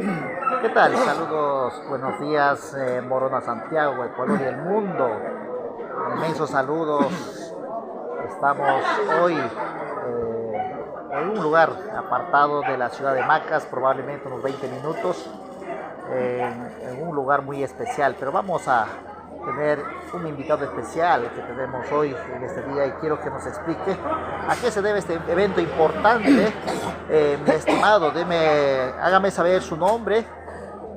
¿Qué tal? Saludos, buenos días, Morona Santiago, Ecuador y el mundo. Inmensos saludos. Estamos hoy en un lugar apartado de la ciudad de Macas, probablemente unos 20 minutos, en un lugar muy especial, pero vamos a tener un invitado especial que tenemos hoy en este día y quiero que nos explique a qué se debe este evento importante. Mi estimado, hágame saber su nombre,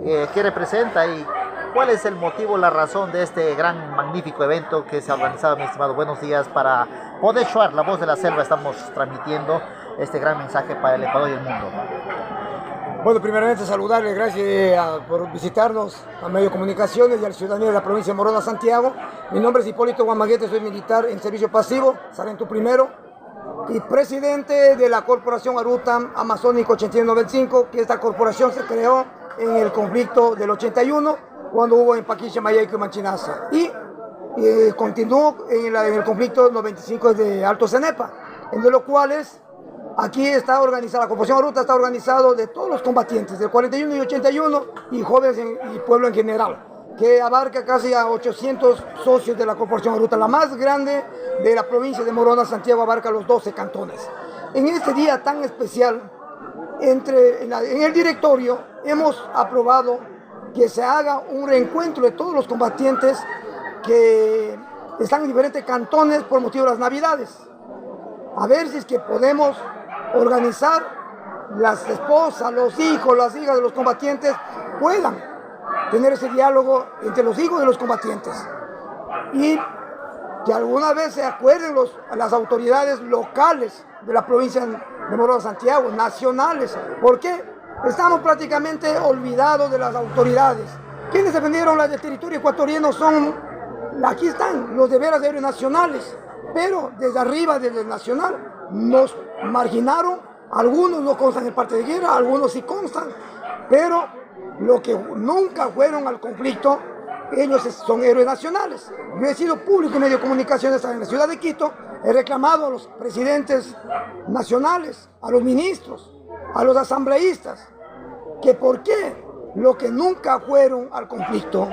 qué representa y cuál es el motivo, la razón de este gran, magnífico evento que se ha organizado, mi estimado. Buenos días para Poder Shuar, la voz de la selva. Estamos transmitiendo este gran mensaje para el Ecuador y el mundo. Bueno, primeramente saludarles, gracias por visitarnos a Medio de Comunicaciones y al ciudadanía de la provincia de Morona, Santiago. Mi nombre es Hipólito Guamaguete, soy militar en servicio pasivo, sargento primero y presidente de la Corporación Arutam Amazónico 8195, que esta corporación se creó en el conflicto del 81, cuando hubo en Paquicha, Mayaico y Manchinaza, y continuó en el conflicto 95 de Alto Cenepa, en los cuales aquí está organizada, la Corporación Arutam está organizado de todos los combatientes, del 41 y 81, y jóvenes y pueblo en general, que abarca casi a 800 socios de la Corporación Arutam, la más grande de la provincia de Morona, Santiago, abarca los 12 cantones. En este día tan especial, en el directorio hemos aprobado que se haga un reencuentro de todos los combatientes que están en diferentes cantones por motivo de las Navidades. A ver si es que podemos organizar las esposas, los hijos, las hijas de los combatientes puedan tener ese diálogo entre los hijos de los combatientes y que alguna vez se acuerden las autoridades locales de la provincia de Morona, Santiago, nacionales. ¿Por qué? Estamos prácticamente olvidados de las autoridades. Quienes defendieron el territorio ecuatoriano aquí están, los deberes aéreos nacionales, pero desde arriba, desde el nacional, nos marginaron. Algunos no constan en parte de guerra, algunos sí constan, pero los que nunca fueron al conflicto, ellos son héroes nacionales. Yo he sido público en medio de comunicaciones en la ciudad de Quito, he reclamado a los presidentes nacionales, a los ministros, a los asambleístas, que por qué los que nunca fueron al conflicto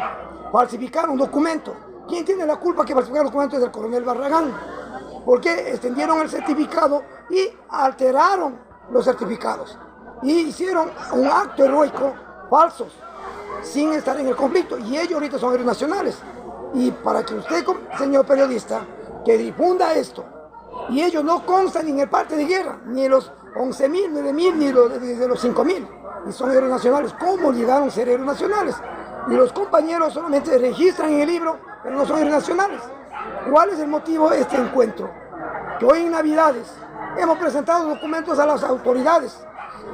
falsificaron documentos. ¿Quién tiene la culpa que falsificaron documentos? Es el coronel Barragán. ¿Por qué extendieron el certificado y alteraron los certificados? Y hicieron un acto heroico falsos, sin estar en el conflicto. Y ellos ahorita son héroes nacionales. Y para que usted, señor periodista, que difunda esto, y ellos no constan ni en el parte de guerra, ni en los 11.000, 9.000, ni de los 5.000, y son héroes nacionales. ¿Cómo llegaron a ser héroes nacionales? Y los compañeros solamente registran en el libro, pero no son héroes nacionales. ¿Cuál es el motivo de este encuentro? Que hoy en Navidades hemos presentado documentos a las autoridades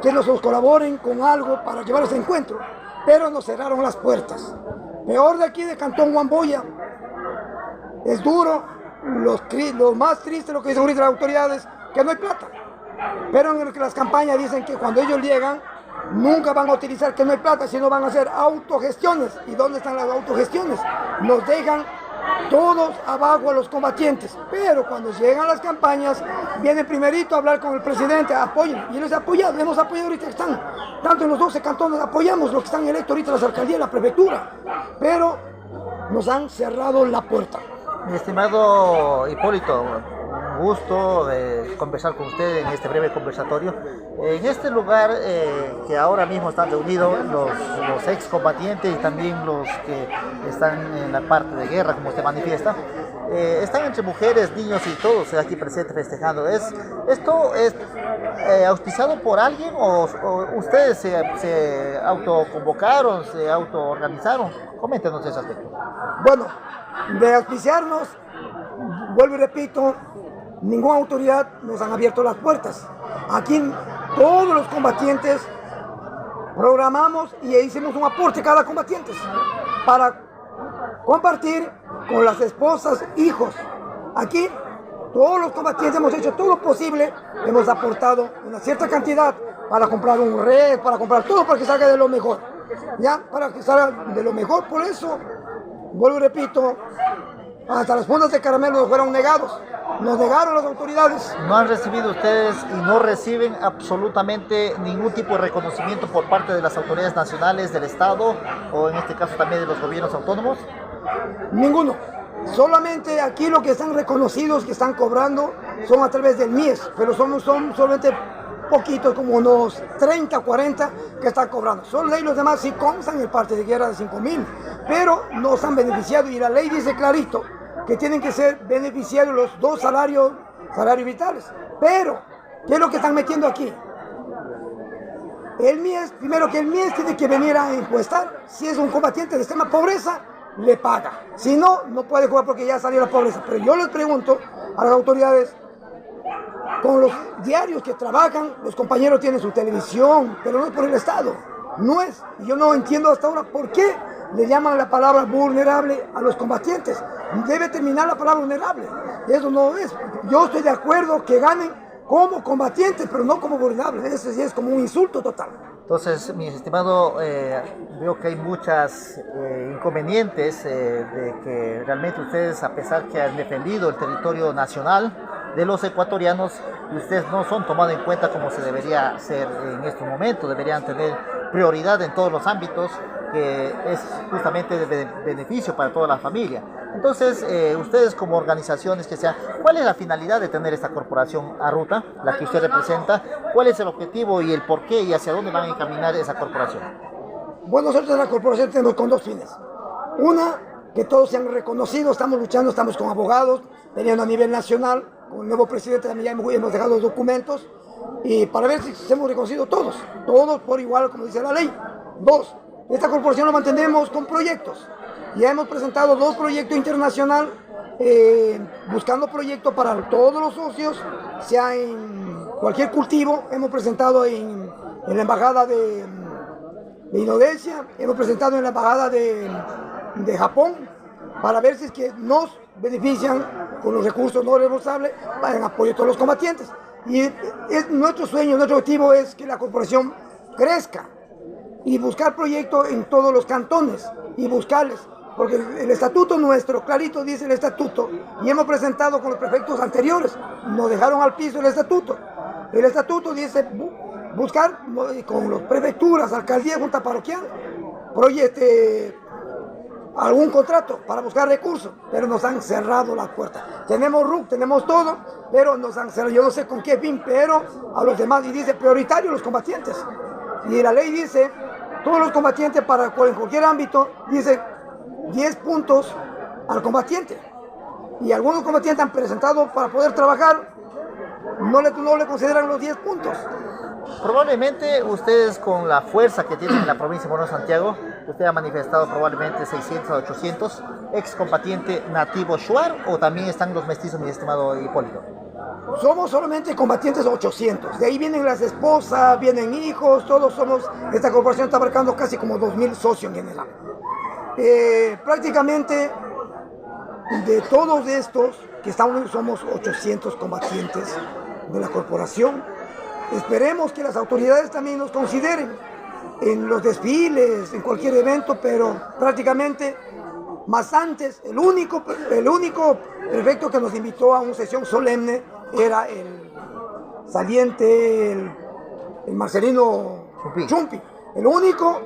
que nos colaboren con algo para llevar ese encuentro, pero nos cerraron las puertas. Peor de aquí de Cantón Huamboya, es duro, lo más triste lo que dicen ahorita las autoridades, que no hay plata. Pero en las campañas dicen que cuando ellos llegan, nunca van a utilizar que no hay plata, sino van a hacer autogestiones. ¿Y dónde están las autogestiones? Nos dejan todos abajo a los combatientes, pero cuando llegan las campañas, vienen primerito a hablar con el presidente, apoyen, y les apoyado, hemos apoyado ahorita, están, tanto en los 12 cantones, apoyamos los que están electos ahorita, las alcaldías, la prefectura, pero nos han cerrado la puerta. Mi estimado Hipólito, un gusto conversar con usted en este breve conversatorio. En este lugar que ahora mismo están reunidos los excombatientes y también los que están en la parte de guerra, como usted manifiesta, están entre mujeres, niños y todos aquí presentes festejando. ¿Esto es auspiciado por alguien o ustedes se autoconvocaron, se autoorganizaron? Coméntenos ese aspecto. Bueno, de auspiciarnos, vuelvo y repito, ninguna autoridad nos han abierto las puertas. Aquí todos los combatientes programamos y hicimos un aporte cada combatiente para compartir con las esposas, hijos. Aquí todos los combatientes hemos hecho todo lo posible, hemos aportado una cierta cantidad para comprar un red, para comprar todo para que salga de lo mejor. Ya, para que salga de lo mejor. Por eso, vuelvo y repito, Hasta las fundas de caramelo nos fueron negados. Nos negaron las autoridades. ¿No han recibido ustedes y no reciben absolutamente ningún tipo de reconocimiento por parte de las autoridades nacionales del Estado o en este caso también de los gobiernos autónomos? Ninguno. Solamente aquí lo que están reconocidos, que están cobrando, son a través del MIES, pero son solamente poquitos, como unos 30, 40 que están cobrando. Son ley, los demás sí constan en el parte de guerra de 5.000, pero no se han beneficiado y la ley dice clarito que tienen que ser beneficiarios los dos salarios vitales. Pero, ¿qué es lo que están metiendo aquí? El MIES, primero que el MIES tiene que venir a impuestar, si es un combatiente de extrema pobreza, le paga. Si no, no puede jugar porque ya salió la pobreza. Pero yo les pregunto a las autoridades, con los diarios que trabajan, los compañeros tienen su televisión, pero no es por el Estado, no es. Y yo no entiendo hasta ahora por qué le llaman la palabra vulnerable a los combatientes. Debe terminar la palabra vulnerable. Eso no es. Yo estoy de acuerdo que ganen como combatientes, pero no como vulnerables. Eso sí es como un insulto total. Entonces, mi estimado, veo que hay muchas inconvenientes de que realmente ustedes, a pesar que han defendido el territorio nacional de los ecuatorianos, ustedes no son tomados en cuenta como se debería hacer en estos momentos. Deberían tener prioridad en todos los ámbitos, que es justamente de beneficio para toda la familia. Entonces, ustedes como organizaciones que sean, ¿cuál es la finalidad de tener esta corporación Arruta, la que usted representa? ¿Cuál es el objetivo y el porqué y hacia dónde van a encaminar esa corporación? Bueno, nosotros en la corporación tenemos con dos fines. Una, que todos sean reconocidos, estamos luchando, estamos con abogados, teniendo a nivel nacional, con el nuevo presidente también ya hemos dejado los documentos, y para ver si hemos reconocido todos por igual, como dice la ley. Dos, esta corporación lo mantenemos con proyectos. Ya hemos presentado 2 proyectos internacionales, buscando proyectos para todos los socios, sea en cualquier cultivo. Hemos presentado en la embajada de Indonesia, hemos presentado en la embajada de Japón, para ver si es que nos benefician con los recursos no reembolsables en apoyo a todos los combatientes. Y es nuestro sueño, nuestro objetivo es que la corporación crezca y buscar proyectos en todos los cantones y buscarles, porque el estatuto nuestro, clarito dice el estatuto, y hemos presentado con los prefectos anteriores, nos dejaron al piso el estatuto. El estatuto dice buscar con las prefecturas, alcaldía, junta parroquial, algún contrato para buscar recursos, pero nos han cerrado la puerta. Tenemos RUC, tenemos todo, pero nos han cerrado, yo no sé con qué fin, pero a los demás, y dice prioritario los combatientes. Y la ley dice, todos los combatientes en cualquier ámbito, dice 10 puntos al combatiente. Y algunos combatientes han presentado para poder trabajar, no le consideran los 10 puntos. Probablemente ustedes, con la fuerza que tienen en la provincia de Morona Santiago, usted ha manifestado probablemente 600 a 800 excombatientes nativos Shuar, o también están los mestizos, mi estimado Hipólito. Somos solamente combatientes 800, de ahí vienen las esposas, vienen hijos, todos somos, esta corporación está abarcando casi como 2.000 socios en general. Prácticamente de todos estos que estamos, somos 800 combatientes de la corporación. Esperemos que las autoridades también nos consideren en los desfiles, en cualquier evento, pero prácticamente más antes, el único prefecto que nos invitó a una sesión solemne era el saliente, el Marcelino Chumpi. El único,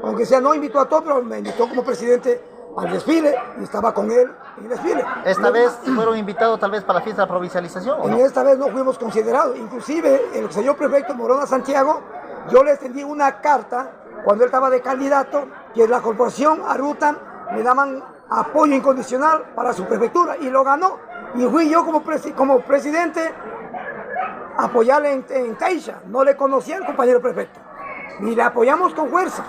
aunque sea no invitó a todos, pero me invitó como presidente al desfile y estaba con él en el desfile. ¿Esta vez fueron invitados tal vez para la fiesta de provincialización? En esta vez no fuimos considerados. Inclusive el señor prefecto Morona Santiago, yo le extendí una carta cuando él estaba de candidato, que la corporación Arruta le daban apoyo incondicional para su prefectura y lo ganó. Y fui yo como presidente a apoyarle en Taixa. No le conocía al compañero prefecto y le apoyamos con fuerza.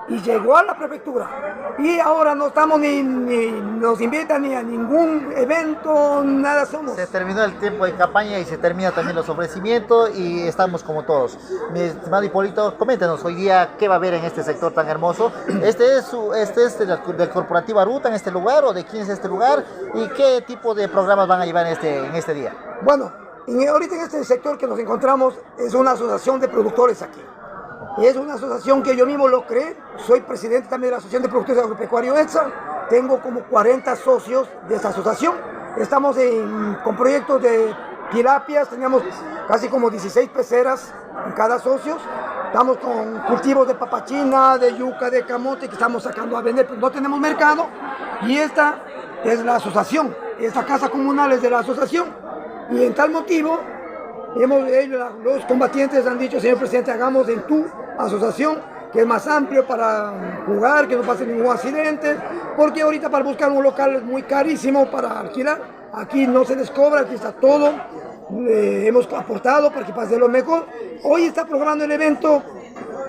Y llegó a la prefectura. Y ahora no estamos ni nos invitan ni a ningún evento, nada somos. Se terminó el tiempo de campaña y se termina también los ofrecimientos y estamos como todos. Mi estimado Hipólito, coméntenos hoy día qué va a haber en este sector tan hermoso. ¿Este es del corporativo Arruta en este lugar, o de quién es este lugar? ¿Y qué tipo de programas van a llevar en este día? Bueno, ahorita en este sector que nos encontramos es una asociación de productores aquí. Es una asociación que yo mismo lo creé, soy presidente también de la Asociación de Productores Agropecuarios ETSA, tengo como 40 socios de esta asociación. Estamos con proyectos de tilapias, teníamos casi como 16 peceras en cada socio. Estamos con cultivos de papachina, de yuca, de camote que estamos sacando a vender, pero no tenemos mercado. Y esta es la asociación, esta casa comunal es de la asociación. Y en tal motivo, los combatientes han dicho, señor presidente, hagamos en tu asociación, que es más amplio para jugar, que no pase ningún accidente, porque ahorita para buscar un local es muy carísimo para alquilar. Aquí no se les cobra, aquí está todo. Hemos aportado para que pase lo mejor. Hoy está programando el evento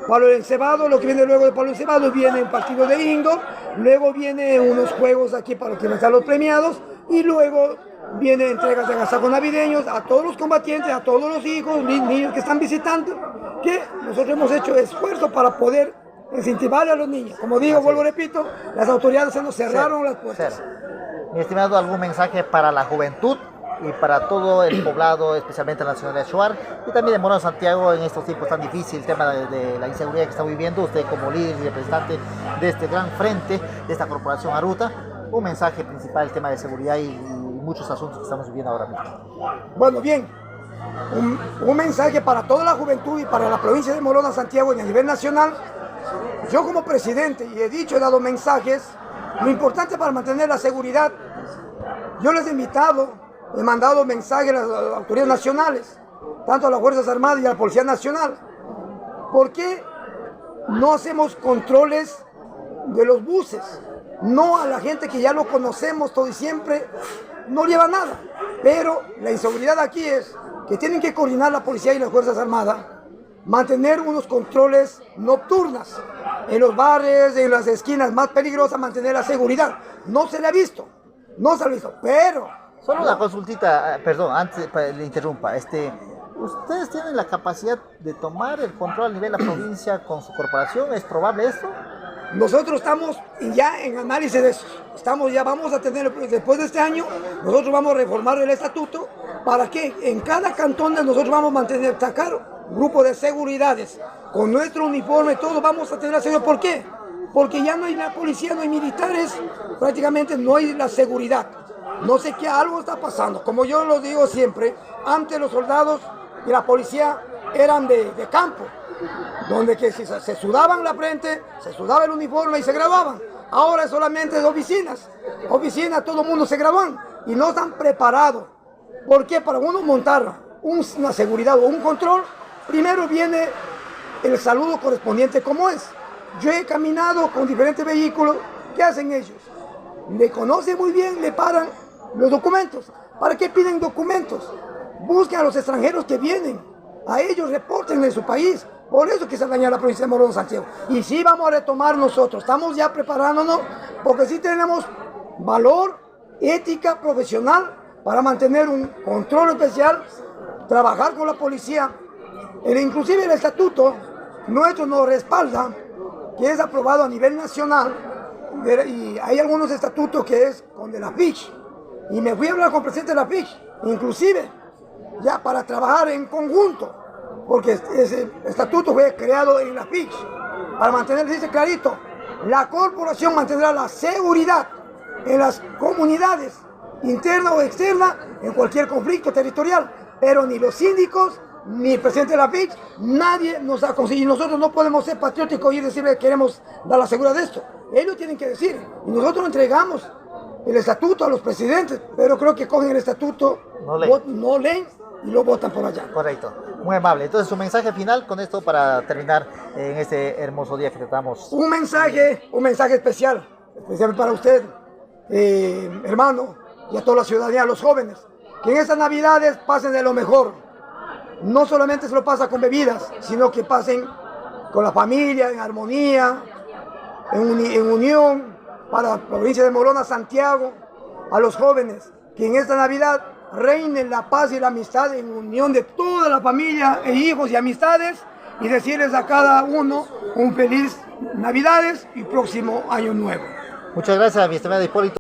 Palo Encebado. Lo que viene luego de Palo Encebado viene un partido de indoor, luego viene unos juegos aquí para que están los premiados, y luego viene entregas de agasajos navideños a todos los combatientes, a todos los hijos, niños que están visitando, que nosotros hemos hecho esfuerzo para poder incentivar a los niños. Como digo, vuelvo, repito, las autoridades se nos cerraron las puertas. Mi estimado, ¿algún mensaje para la juventud y para todo el poblado, especialmente la ciudad de Shuar y también de Morona Santiago en estos tiempos tan difíciles, el tema de la inseguridad que está viviendo usted como líder y representante de este gran frente, de esta corporación Aruta? Un mensaje principal, el tema de seguridad y muchos asuntos que estamos viviendo ahora mismo. Bueno, bien, un mensaje para toda la juventud y para la provincia de Morona Santiago y a nivel nacional. Yo como presidente, y he dado mensajes, lo importante para mantener la seguridad, yo les he invitado, he mandado mensajes a las autoridades nacionales, tanto a las Fuerzas Armadas y a la Policía Nacional. ¿Por qué no hacemos controles de los buses? No a la gente que ya lo conocemos todo y siempre, no lleva nada. Pero la inseguridad aquí es que tienen que coordinar la Policía y las Fuerzas Armadas, mantener unos controles nocturnos en los bares, en las esquinas más peligrosas, mantener la seguridad. No se le ha visto, pero... Solo una consultita, perdón, antes le interrumpa. ¿Ustedes tienen la capacidad de tomar el control a nivel de la provincia con su corporación? ¿Es probable esto? Nosotros estamos ya en análisis de eso. Vamos a tener, después de este año, nosotros vamos a reformar el estatuto para que en cada cantón de nosotros vamos a sacar un grupo de seguridades. Con nuestro uniforme, todo vamos a tener la seguridad. ¿Por qué? Porque ya no hay la policía, no hay militares, prácticamente no hay la seguridad. No sé qué, algo está pasando. Como yo lo digo siempre, antes los soldados y la policía eran de campo, donde que se sudaban la frente, se sudaba el uniforme y se graduaban. Ahora es solamente de oficinas. Oficinas, todo el mundo se gradúan y no están preparados. ¿Por qué? Para uno montar una seguridad o un control, primero viene el saludo correspondiente como es. Yo he caminado con diferentes vehículos. ¿Qué hacen ellos? Le conocen muy bien, le paran los documentos. ¿Para qué piden documentos? Busquen a los extranjeros que vienen. A ellos reporten en su país. Por eso que se daña la provincia de Morona Santiago. Y sí vamos a retomar nosotros. Estamos ya preparándonos porque sí tenemos valor, ética profesional para mantener un control especial, trabajar con la policía. Inclusive el estatuto nuestro nos respalda, que es aprobado a nivel nacional. Y hay algunos estatutos que es con de la FICH. Y me fui a hablar con el presidente de la FICH, inclusive, ya para trabajar en conjunto. Porque ese estatuto fue creado en la FICH para mantener, dice clarito, la corporación mantendrá la seguridad en las comunidades, interna o externa, en cualquier conflicto territorial, pero ni los síndicos, ni el presidente de la FICH, nadie nos ha conseguido. Y nosotros no podemos ser patrióticos y decirle que queremos dar la seguridad de esto. Ellos tienen que decir, y nosotros entregamos el estatuto a los presidentes, pero creo que cogen el estatuto, no leen y lo votan por allá. Correcto, muy amable. Entonces, su mensaje final con esto para terminar en este hermoso día que tratamos. Un mensaje especial para usted, hermano, y a toda la ciudadanía, a los jóvenes, que en estas navidades pasen de lo mejor. No solamente se lo pasa con bebidas, sino que pasen con la familia, en armonía, en unión, para la provincia de Morona Santiago, a los jóvenes, que en esta Navidad reine la paz y la amistad en unión de toda la familia e hijos y amistades, y decirles a cada uno un feliz Navidades y próximo año nuevo. Muchas gracias, mi estimado Hipólito.